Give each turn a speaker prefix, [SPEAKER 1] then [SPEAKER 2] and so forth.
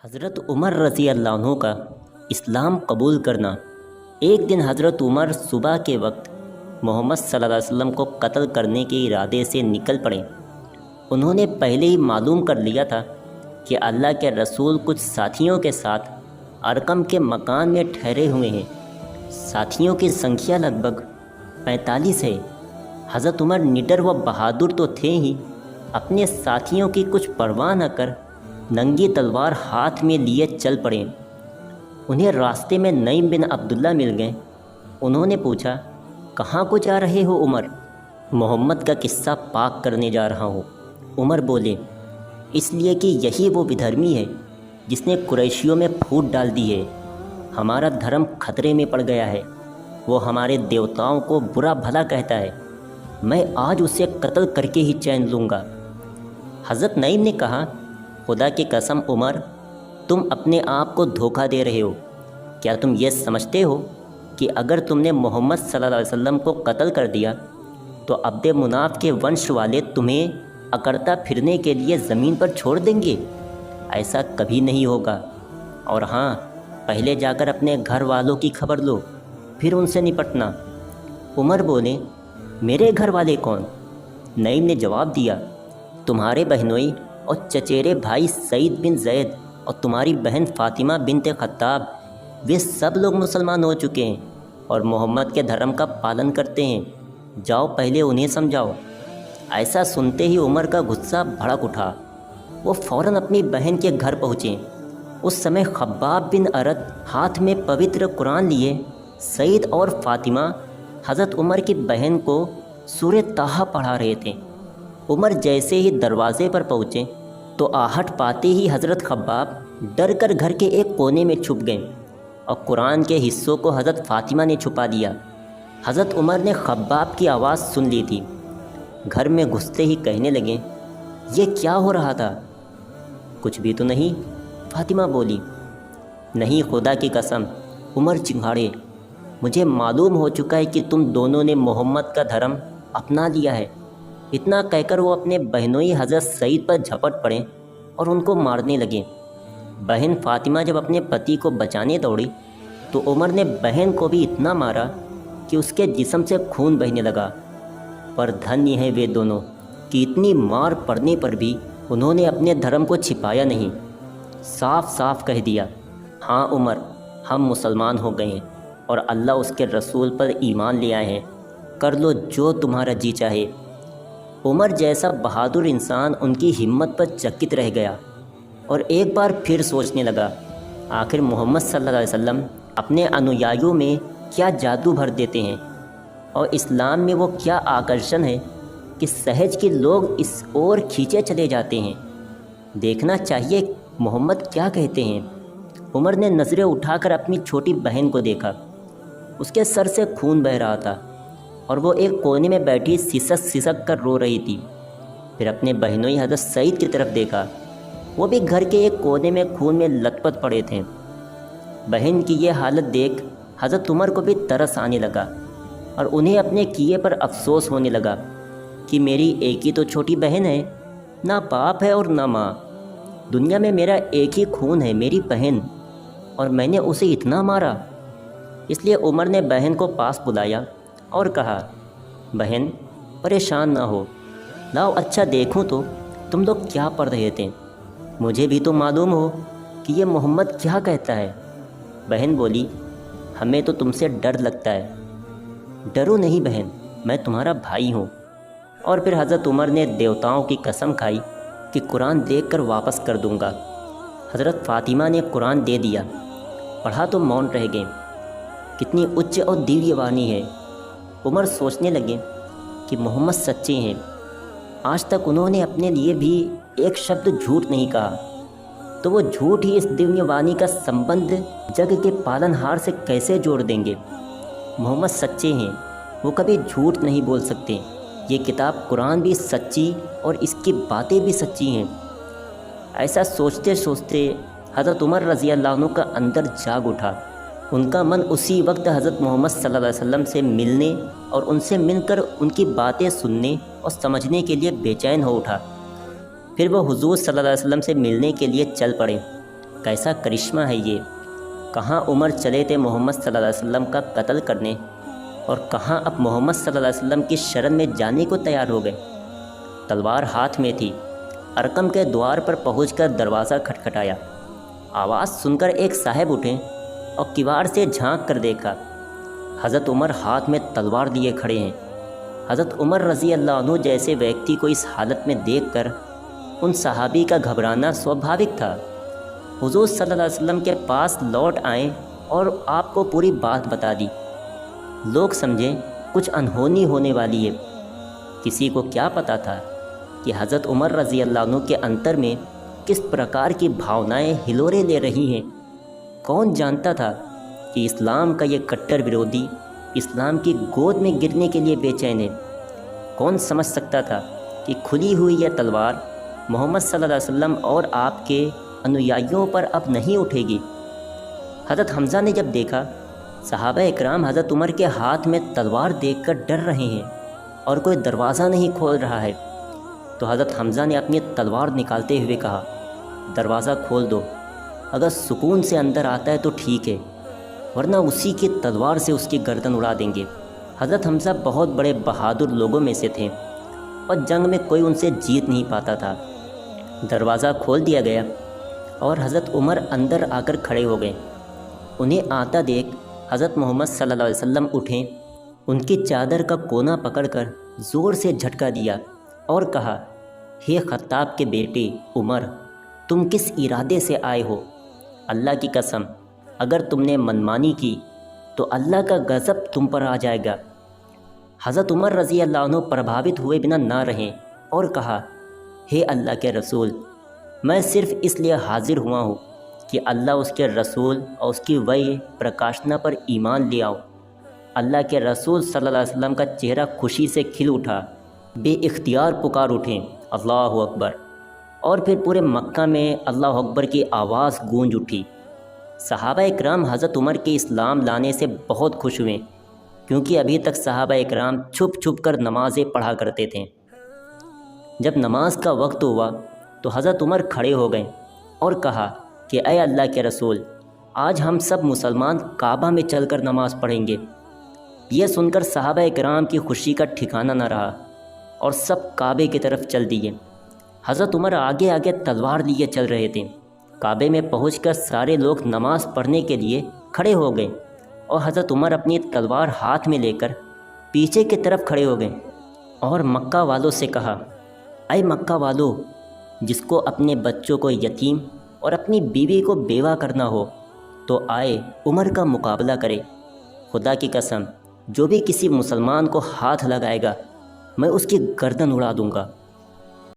[SPEAKER 1] حضرت عمر رضی اللہ عنہ کا اسلام قبول کرنا۔ ایک دن حضرت عمر صبح کے وقت محمد صلی اللہ علیہ وسلم کو قتل کرنے کے ارادے سے نکل پڑے۔ انہوں نے پہلے ہی معلوم کر لیا تھا کہ اللہ کے رسول کچھ ساتھیوں کے ساتھ ارقم کے مکان میں ٹھہرے ہوئے ہیں۔ ساتھیوں کی سنکھیا لگ بھگ 45 ہے۔ حضرت عمر نڈر و بہادر تو تھے ہی، اپنے ساتھیوں کی کچھ پرواہ نہ کر ننگی تلوار ہاتھ میں لیے چل پڑے۔ انہیں راستے میں نعیم بن عبداللہ مل گئے۔ انہوں نے پوچھا، کہاں کو جا رہے ہو عمر؟ محمد کا قصہ پاک کرنے جا رہا ہوں۔ عمر بولے، اس لیے کہ یہی وہ بدھرمی ہے جس نے قریشیوں میں پھوٹ ڈال دی ہے۔ ہمارا دھرم خطرے میں پڑ گیا ہے۔ وہ ہمارے دیوتاؤں کو برا بھلا کہتا ہے۔ میں آج اسے قتل کر کے ہی چین لوں گا۔ حضرت نعیم نے کہا، خدا کی قسم عمر، تم اپنے آپ کو دھوکہ دے رہے ہو۔ کیا تم یہ سمجھتے ہو کہ اگر تم نے محمد صلی اللہ علیہ وسلم کو قتل کر دیا تو عبد مناف کے ونش والے تمہیں اکڑتا پھرنے کے لیے زمین پر چھوڑ دیں گے؟ ایسا کبھی نہیں ہوگا۔ اور ہاں، پہلے جا کر اپنے گھر والوں کی خبر لو، پھر ان سے نپٹنا۔ عمر بولے، میرے گھر والے کون؟ نعیم نے جواب دیا، تمہارے بہنوئی اور چچیرے بھائی سعید بن زید اور تمہاری بہن فاطمہ بنت خطاب، وہ سب لوگ مسلمان ہو چکے ہیں اور محمد کے دھرم کا پالن کرتے ہیں۔ جاؤ پہلے انہیں سمجھاؤ۔ ایسا سنتے ہی عمر کا غصہ بھڑک اٹھا۔ وہ فوراً اپنی بہن کے گھر پہنچے۔ اس سمے خباب بن ارد ہاتھ میں پوتر قرآن لیے سعید اور فاطمہ حضرت عمر کی بہن کو سورہ طٰہٰ پڑھا رہے تھے۔ عمر جیسے ہی دروازے پر پہنچے تو آہٹ پاتے ہی حضرت خباب ڈر کر گھر کے ایک کونے میں چھپ گئے اور قرآن کے حصوں کو حضرت فاطمہ نے چھپا دیا۔ حضرت عمر نے خباب کی آواز سن لی تھی۔ گھر میں گھستے ہی کہنے لگے، یہ کیا ہو رہا تھا؟ کچھ بھی تو نہیں، فاطمہ بولی۔ نہیں، خدا کی قسم، عمر چنگھاڑے، مجھے معلوم ہو چکا ہے کہ تم دونوں نے محمد کا دھرم اپنا لیا ہے۔ اتنا کہہ کر وہ اپنے بہنوئی حضرت سعید پر جھپٹ پڑے اور ان کو مارنے لگے۔ بہن فاطمہ جب اپنے پتی کو بچانے دوڑی تو عمر نے بہن کو بھی اتنا مارا کہ اس کے جسم سے خون بہنے لگا۔ پر دھنیہ ہیں وہ دونوں کہ اتنی مار پڑنے پر بھی انہوں نے اپنے دھرم کو چھپایا نہیں۔ صاف صاف کہہ دیا، ہاں عمر، ہم مسلمان ہو گئے ہیں اور اللہ اس کے رسول پر ایمان لے آئے ہیں، کر لو جو تمہارا جی چاہے۔ عمر جیسا بہادر انسان ان کی ہمت پر چکت رہ گیا اور ایک بار پھر سوچنے لگا، آخر محمد صلی اللہ علیہ وسلم اپنے انویائیوں میں کیا جادو بھر دیتے ہیں اور اسلام میں وہ کیا آکرشن ہے کہ سہج کے لوگ اس اور کھینچے چلے جاتے ہیں۔ دیکھنا چاہیے محمد کیا کہتے ہیں۔ عمر نے نظریں اٹھا کر اپنی چھوٹی بہن کو دیکھا۔ اس کے سر سے خون بہہ رہا تھا اور وہ ایک کونے میں بیٹھی سسک سسک کر رو رہی تھی۔ پھر اپنے بہنوئی حضرت سعید کی طرف دیکھا، وہ بھی گھر کے ایک کونے میں خون میں لت پت پڑے تھے۔ بہن کی یہ حالت دیکھ حضرت عمر کو بھی ترس آنے لگا اور انہیں اپنے کیے پر افسوس ہونے لگا کہ میری ایک ہی تو چھوٹی بہن ہے، نہ باپ ہے اور نہ ماں۔ دنیا میں میرا ایک ہی خون ہے، میری بہن، اور میں نے اسے اتنا مارا۔ اس لیے عمر نے بہن کو پاس بلایا اور کہا، بہن پریشان نہ ہو، لاؤ اچھا دیکھوں تو تم لوگ کیا پڑھ رہے تھے، مجھے بھی تو معلوم ہو کہ یہ محمد کیا کہتا ہے۔ بہن بولی، ہمیں تو تم سے ڈر لگتا ہے۔ ڈرو نہیں بہن، میں تمہارا بھائی ہوں۔ اور پھر حضرت عمر نے دیوتاؤں کی قسم کھائی کہ قرآن دیکھ کر واپس کر دوں گا۔ حضرت فاطمہ نے قرآن دے دیا، پڑھا تو مون رہ گئے۔ کتنی اچ اور دیویہ وانی ہے۔ عمر سوچنے لگے کہ محمد سچے ہیں۔ آج تک انہوں نے اپنے لیے بھی ایک شبد جھوٹ نہیں کہا، تو وہ جھوٹ ہی اس دیویہ وانی کا سمبندھ جگ کے پالن ہار سے کیسے جوڑ دیں گے؟ محمد سچے ہیں، وہ کبھی جھوٹ نہیں بول سکتے۔ یہ کتاب قرآن بھی سچی اور اس کی باتیں بھی سچی ہیں۔ ایسا سوچتے سوچتے حضرت عمر رضی اللہ عنہ کا اندر جاگ اٹھا۔ ان کا من اسی وقت حضرت محمد صلی اللہ علیہ وسلم سے ملنے اور ان سے مل کر ان کی باتیں سننے اور سمجھنے کے لیے بے چین ہو اٹھا۔ پھر وہ حضور صلی اللہ علیہ وسلم سے ملنے کے لیے چل پڑے۔ کیسا کرشمہ ہے یہ! کہاں عمر چلے تھے محمد صلی اللہ علیہ وسلم کا قتل کرنے، اور کہاں اب محمد صلی اللہ علیہ وسلم کی شرن میں جانے کو تیار ہو گئے۔ تلوار ہاتھ میں تھی۔ ارقم کے دوار پر پہنچ کر دروازہ کھٹکھٹایا۔ آواز سن کر ایک صاحب اٹھے اور کیوار سے جھانک کر دیکھا۔ حضرت عمر ہاتھ میں تلوار لیے کھڑے ہیں۔ حضرت عمر رضی اللہ عنہ جیسے ویکتی کو اس حالت میں دیکھ کر ان صحابی کا گھبرانا سوابھاوک تھا۔ حضور صلی اللہ علیہ وسلم کے پاس لوٹ آئیں اور آپ کو پوری بات بتا دی۔ لوگ سمجھیں کچھ انہونی ہونے والی ہے۔ کسی کو کیا پتہ تھا کہ حضرت عمر رضی اللہ عنہ کے انتر میں کس پرکار کی بھاونائیں ہلورے لے رہی ہیں۔ کون جانتا تھا کہ اسلام کا یہ کٹر ورودھی اسلام کی گود میں گرنے کے لیے بے چین ہے؟ کون سمجھ سکتا تھا کہ کھلی ہوئی یہ تلوار محمد صلی اللہ علیہ وسلم اور آپ کے انویائیوں پر اب نہیں اٹھے گی؟ حضرت حمزہ نے جب دیکھا صحابہ اکرام حضرت عمر کے ہاتھ میں تلوار دیکھ کر ڈر رہے ہیں اور کوئی دروازہ نہیں کھول رہا ہے، تو حضرت حمزہ نے اپنی تلوار نکالتے ہوئے کہا، دروازہ کھول دو، اگر سکون سے اندر آتا ہے تو ٹھیک ہے، ورنہ اسی کی تلوار سے اس کی گردن اڑا دیں گے۔ حضرت حمزہ بہت بڑے بہادر لوگوں میں سے تھے اور جنگ میں کوئی ان سے جیت نہیں پاتا تھا۔ دروازہ کھول دیا گیا اور حضرت عمر اندر آ کر کھڑے ہو گئے۔ انہیں آتا دیکھ حضرت محمد صلی اللہ علیہ وسلم اٹھیں، ان کی چادر کا کونا پکڑ کر زور سے جھٹکا دیا اور کہا، ہے خطاب کے بیٹے عمر، تم کس ارادے سے آئے ہو؟ اللہ کی قسم، اگر تم نے منمانی کی تو اللہ کا غضب تم پر آ جائے گا۔ حضرت عمر رضی اللہ عنہ پربھاوت ہوئے بنا نہ رہیں اور کہا، ہے اللہ کے رسول، میں صرف اس لیے حاضر ہوا ہوں کہ اللہ اس کے رسول اور اس کی وحی پرکاشنا پر ایمان لے آؤ۔ اللہ کے رسول صلی اللہ علیہ وسلم کا چہرہ خوشی سے کھل اٹھا، بے اختیار پکار اٹھیں، اللہ اکبر، اور پھر پورے مکہ میں اللہ اکبر کی آواز گونج اٹھی۔ صحابہ اکرام حضرت عمر کے اسلام لانے سے بہت خوش ہوئے، کیونکہ ابھی تک صحابہ اکرام چھپ چھپ کر نمازیں پڑھا کرتے تھے۔ جب نماز کا وقت ہوا تو حضرت عمر کھڑے ہو گئے اور کہا کہ اے اللہ کے رسول، آج ہم سب مسلمان کعبہ میں چل کر نماز پڑھیں گے۔ یہ سن کر صحابہ اکرام کی خوشی کا ٹھکانہ نہ رہا اور سب کعبے کی طرف چل دیے۔ حضرت عمر آگے آگے تلوار لیے چل رہے تھے۔ کعبے میں پہنچ کر سارے لوگ نماز پڑھنے کے لیے کھڑے ہو گئے اور حضرت عمر اپنی تلوار ہاتھ میں لے کر پیچھے کی طرف کھڑے ہو گئے اور مکہ والوں سے کہا، اے مکہ والو، جس کو اپنے بچوں کو یتیم اور اپنی بیوی کو بیوہ کرنا ہو تو آئے عمر کا مقابلہ کرے۔ خدا کی قسم، جو بھی کسی مسلمان کو ہاتھ لگائے گا میں اس کی گردن اڑا دوں گا۔